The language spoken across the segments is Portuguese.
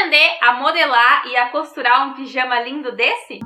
aprender a modelar e a costurar um pijama lindo desse?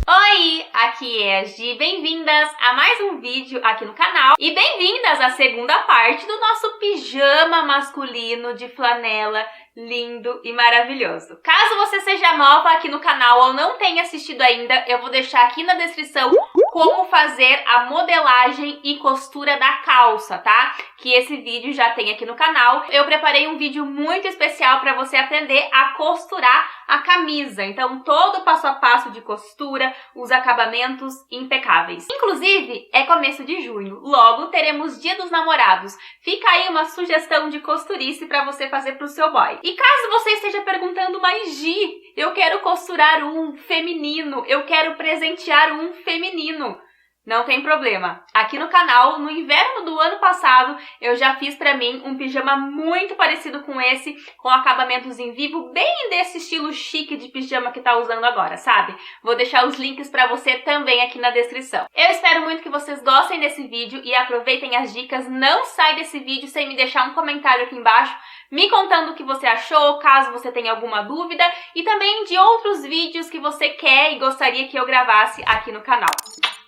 Oi, aqui é a Gi, bem-vindas a mais um vídeo aqui no canal e bem-vindas à segunda parte do nosso pijama masculino de flanela lindo e maravilhoso. Caso você seja nova aqui no canal ou não tenha assistido ainda, eu vou deixar aqui na descrição como fazer a modelagem e costura da calça, tá? Que esse vídeo já tem aqui no canal. Eu preparei um vídeo muito especial para você aprender a costurar a camisa. Então, todo o passo a passo de costura, os acabamentos impecáveis. Inclusive, é começo de junho, logo teremos Dia dos Namorados. Fica aí uma sugestão de costurice para você fazer pro seu boy. E caso você esteja perguntando, mas Gi, eu quero costurar um feminino, eu quero presentear um feminino. Não tem problema. Aqui no canal, no inverno do ano passado, eu já fiz pra mim um pijama muito parecido com esse, com acabamentos em vivo, bem desse estilo chique de pijama que tá usando agora, sabe? Vou deixar os links pra você também aqui na descrição. Eu espero muito que vocês gostem desse vídeo e aproveitem as dicas. Não sai desse vídeo sem me deixar um comentário aqui embaixo, me contando o que você achou, caso você tenha alguma dúvida, e também de outros vídeos que você quer e gostaria que eu gravasse aqui no canal.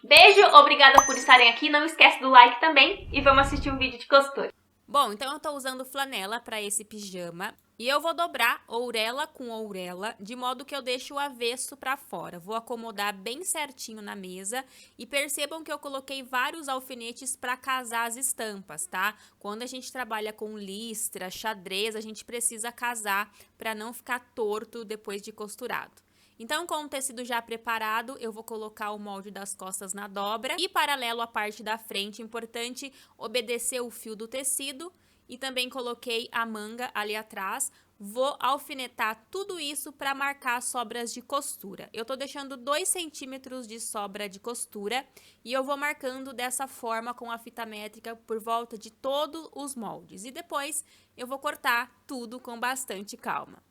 Beijo, obrigada por estarem aqui, não esquece do like também e vamos assistir um vídeo de costura. Bom, então eu tô usando flanela para esse pijama e eu vou dobrar ourela com ourela, de modo que eu deixo o avesso para fora. Vou acomodar bem certinho na mesa e percebam que eu coloquei vários alfinetes para casar as estampas, tá? Quando a gente trabalha com listra, xadrez, a gente precisa casar para não ficar torto depois de costurado. Então, com o tecido já preparado, eu vou colocar o molde das costas na dobra e paralelo à parte da frente, importante obedecer o fio do tecido e também coloquei a manga ali atrás. Vou alfinetar tudo isso para marcar as sobras de costura. Eu tô deixando 2 centímetros de sobra de costura e eu vou marcando dessa forma com a fita métrica por volta de todos os moldes. E depois eu vou cortar tudo com bastante calma.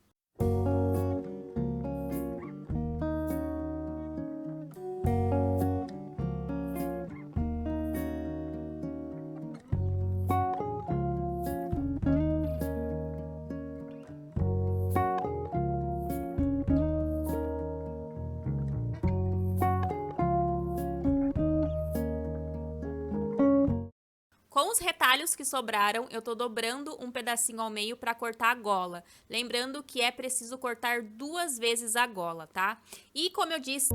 Com os retalhos que sobraram, eu tô dobrando um pedacinho ao meio para cortar a gola. Lembrando que é preciso cortar 2 vezes a gola, tá? E como eu disse...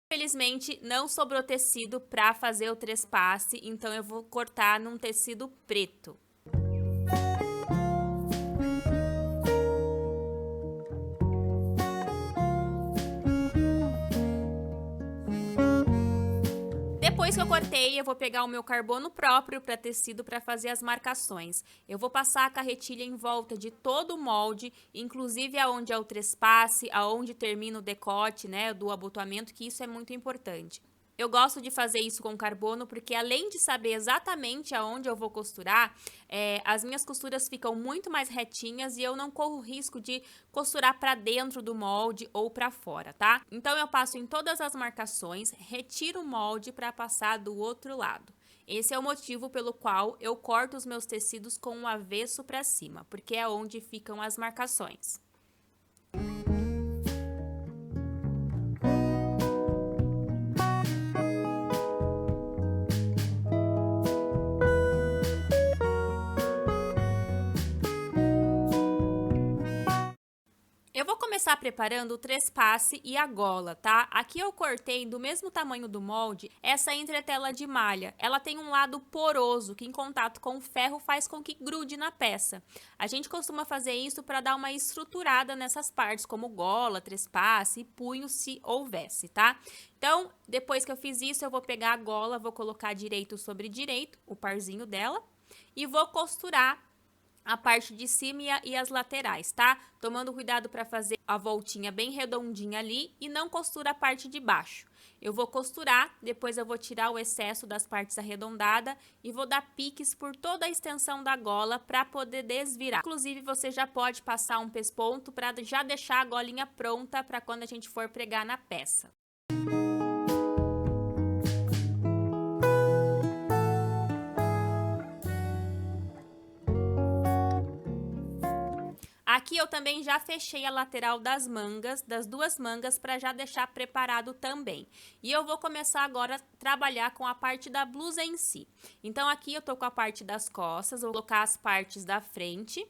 Infelizmente, não sobrou tecido para fazer o trespasse, então eu vou cortar num tecido preto. Depois que eu cortei, eu vou pegar o meu carbono próprio para tecido para fazer as marcações. Eu vou passar a carretilha em volta de todo o molde, inclusive aonde é o trespasse, aonde termina o decote, né, do abotoamento, que isso é muito importante. Eu gosto de fazer isso com carbono porque além de saber exatamente aonde eu vou costurar, as minhas costuras ficam muito mais retinhas e eu não corro risco de costurar para dentro do molde ou para fora, tá? Então eu passo em todas as marcações, retiro o molde para passar do outro lado. Esse é o motivo pelo qual eu corto os meus tecidos com o avesso para cima, porque é onde ficam as marcações. Eu vou começar preparando o trespasse e a gola, tá? Aqui eu cortei do mesmo tamanho do molde essa entretela de malha. Ela tem um lado poroso que em contato com o ferro faz com que grude na peça. A gente costuma fazer isso para dar uma estruturada nessas partes, como gola, trespasse e punho, se houvesse, tá? Então, depois que eu fiz isso, eu vou pegar a gola, vou colocar direito sobre direito, o parzinho dela, e vou costurar a parte de cima e as laterais, tá? Tomando cuidado para fazer a voltinha bem redondinha ali e não costura a parte de baixo. Eu vou costurar, depois eu vou tirar o excesso das partes arredondadas e vou dar piques por toda a extensão da gola para poder desvirar. Inclusive, você já pode passar um pesponto para já deixar a golinha pronta para quando a gente for pregar na peça. Aqui eu também já fechei a lateral das mangas, das duas mangas, para já deixar preparado também. E eu vou começar agora a trabalhar com a parte da blusa em si. Então, aqui eu tô com a parte das costas, vou colocar as partes da frente,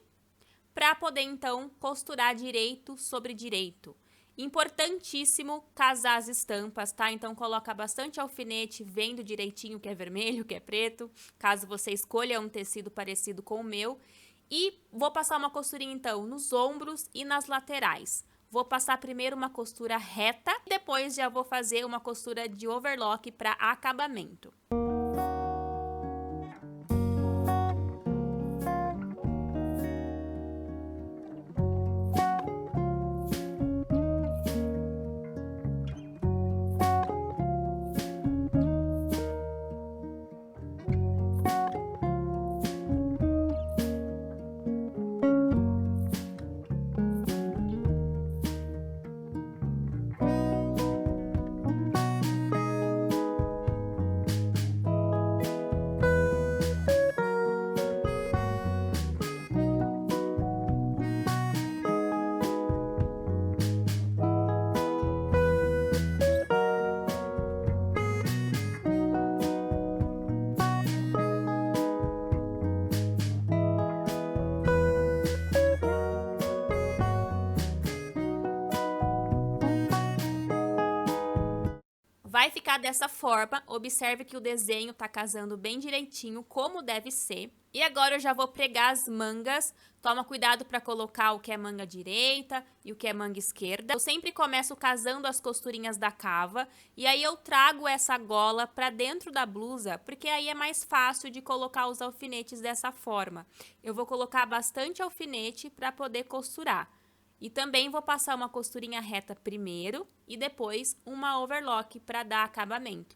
para poder, então, costurar direito sobre direito. Importantíssimo casar as estampas, tá? Então, coloca bastante alfinete, vendo direitinho o que é vermelho, o que é preto, caso você escolha um tecido parecido com o meu. E vou passar uma costurinha, então, nos ombros e nas laterais. Vou passar primeiro uma costura reta, depois já vou fazer uma costura de overlock para acabamento. Vai ficar dessa forma, observe que o desenho tá casando bem direitinho, como deve ser. E agora eu já vou pregar as mangas, toma cuidado para colocar o que é manga direita e o que é manga esquerda. Eu sempre começo casando as costurinhas da cava, e aí eu trago essa gola para dentro da blusa, porque aí é mais fácil de colocar os alfinetes dessa forma. Eu vou colocar bastante alfinete para poder costurar. E também vou passar uma costurinha reta primeiro e depois uma overlock para dar acabamento.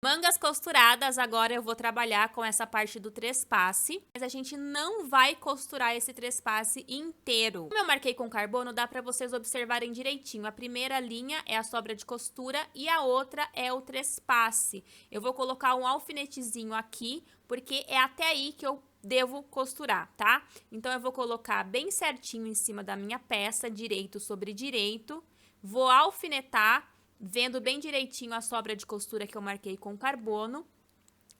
Mangas costuradas, agora eu vou trabalhar com essa parte do trespasse, mas a gente não vai costurar esse trespasse inteiro. Como eu marquei com carbono, dá para vocês observarem direitinho. A primeira linha é a sobra de costura e a outra é o trespasse. Eu vou colocar um alfinetezinho aqui, porque é até aí que eu devo costurar, tá? Então, eu vou colocar bem certinho em cima da minha peça, direito sobre direito, vou alfinetar, vendo bem direitinho a sobra de costura que eu marquei com carbono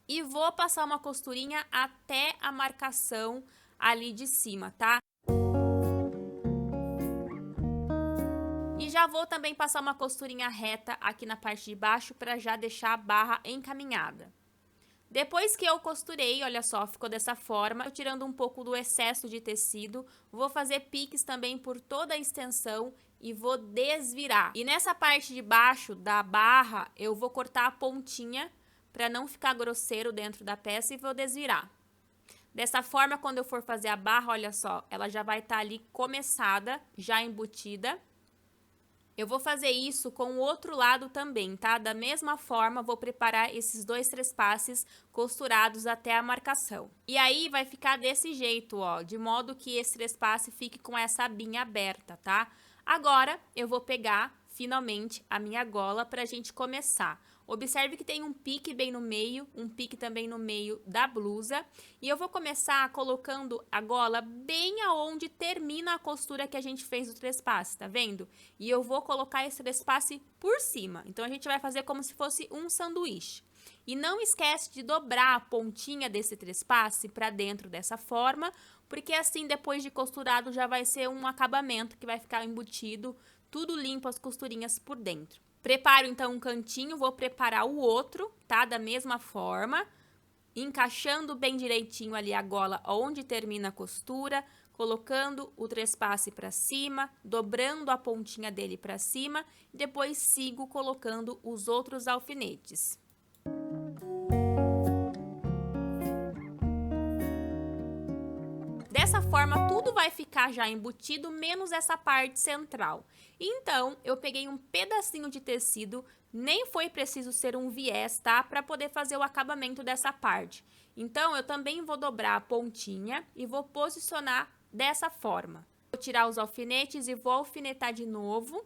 e vou passar uma costurinha até a marcação ali de cima, tá? E já vou também passar uma costurinha reta aqui na parte de baixo para já deixar a barra encaminhada. Depois que eu costurei, olha só, ficou dessa forma, eu tirando um pouco do excesso de tecido, vou fazer piques também por toda a extensão e vou desvirar. E nessa parte de baixo da barra, eu vou cortar a pontinha para não ficar grosseiro dentro da peça e vou desvirar. Dessa forma, quando eu for fazer a barra, olha só, ela já vai estar ali começada, já embutida. Eu vou fazer isso com o outro lado também, tá? Da mesma forma, vou preparar esses dois trespasses costurados até a marcação. E aí, vai ficar desse jeito, ó, de modo que esse trespasse fique com essa abinha aberta, tá? Agora, eu vou pegar, finalmente, a minha gola pra gente começar. Observe que tem um pique bem no meio, um pique também no meio da blusa. E eu vou começar colocando a gola bem aonde termina a costura que a gente fez do trespasse, tá vendo? E eu vou colocar esse trespasse por cima. Então, a gente vai fazer como se fosse um sanduíche. E não esquece de dobrar a pontinha desse trespasse para dentro dessa forma, porque assim, depois de costurado, já vai ser um acabamento que vai ficar embutido, tudo limpo as costurinhas por dentro. Preparo então um cantinho, vou preparar o outro, tá? Da mesma forma, encaixando bem direitinho ali a gola onde termina a costura, colocando o trespasse para cima, dobrando a pontinha dele para cima, e depois sigo colocando os outros alfinetes. Dessa forma, tudo vai ficar já embutido, menos essa parte central. Então, eu peguei um pedacinho de tecido, nem foi preciso ser um viés, tá? Para poder fazer o acabamento dessa parte. Então, eu também vou dobrar a pontinha e vou posicionar dessa forma. Vou tirar os alfinetes e vou alfinetar de novo,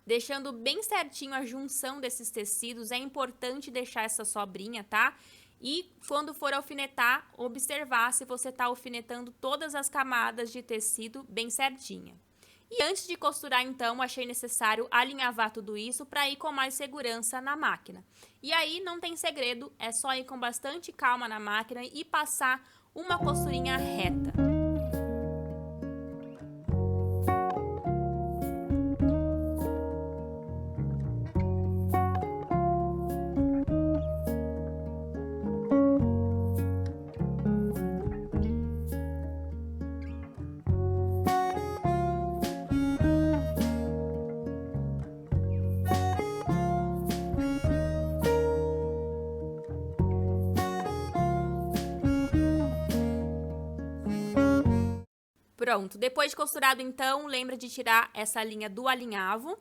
deixando bem certinho a junção desses tecidos. É importante deixar essa sobrinha, tá? E quando for alfinetar, observar se você tá alfinetando todas as camadas de tecido bem certinha. E antes de costurar, então, achei necessário alinhavar tudo isso para ir com mais segurança na máquina. E aí não tem segredo, é só ir com bastante calma na máquina e passar uma costurinha reta. Pronto, depois de costurado então, lembra de tirar essa linha do alinhavo.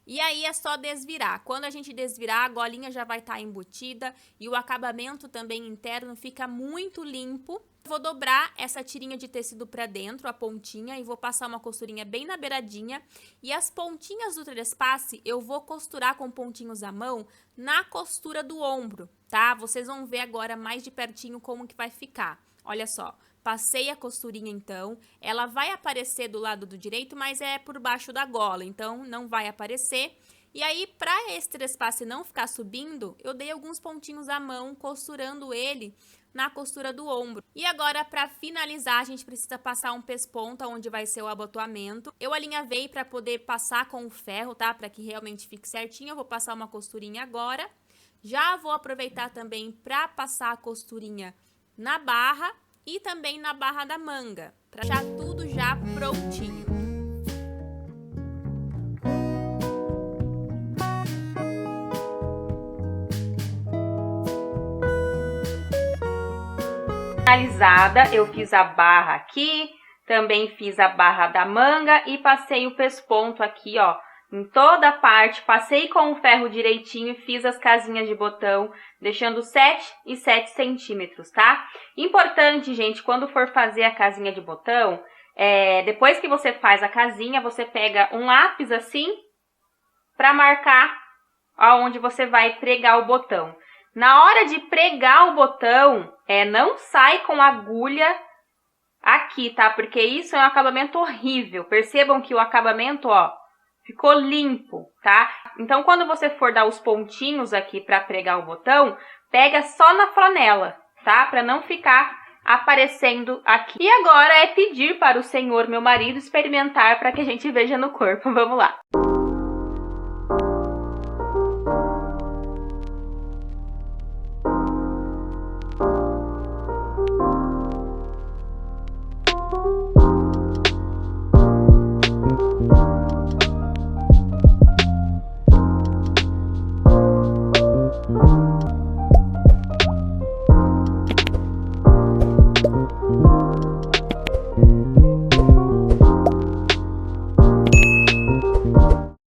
E aí é só desvirar. Quando a gente desvirar, a golinha já vai estar embutida e o acabamento também interno fica muito limpo. Vou dobrar essa tirinha de tecido para dentro, a pontinha, e vou passar uma costurinha bem na beiradinha. E as pontinhas do trespasse eu vou costurar com pontinhos à mão na costura do ombro, tá? Vocês vão ver agora mais de pertinho como que vai ficar. Olha só, passei a costurinha então, ela vai aparecer do lado do direito, mas é por baixo da gola, então não vai aparecer. E aí, para esse trespasse não ficar subindo, eu dei alguns pontinhos à mão, costurando ele na costura do ombro. E agora, para finalizar, a gente precisa passar um pesponta onde vai ser o abotoamento. Eu alinhavei para poder passar com o ferro, tá? Para que realmente fique certinho. Eu vou passar uma costurinha agora. Já vou aproveitar também para passar a costurinha na barra e também na barra da manga, para deixar tudo já prontinho. Finalizada, eu fiz a barra aqui, também fiz a barra da manga e passei o pesponto aqui, ó, em toda a parte, passei com o ferro direitinho e fiz as casinhas de botão, deixando 7 e 7 centímetros, tá? Importante, gente, quando for fazer a casinha de botão, depois que você faz a casinha, você pega um lápis assim, pra marcar aonde você vai pregar o botão. Na hora de pregar o botão, não sai com a agulha aqui, tá? Porque isso é um acabamento horrível. Percebam que o acabamento, ó, ficou limpo, tá? Então, quando você for dar os pontinhos aqui para pregar o botão, pega só na flanela, tá? Para não ficar aparecendo aqui. E agora é pedir para o senhor, meu marido, experimentar para que a gente veja no corpo. Vamos lá!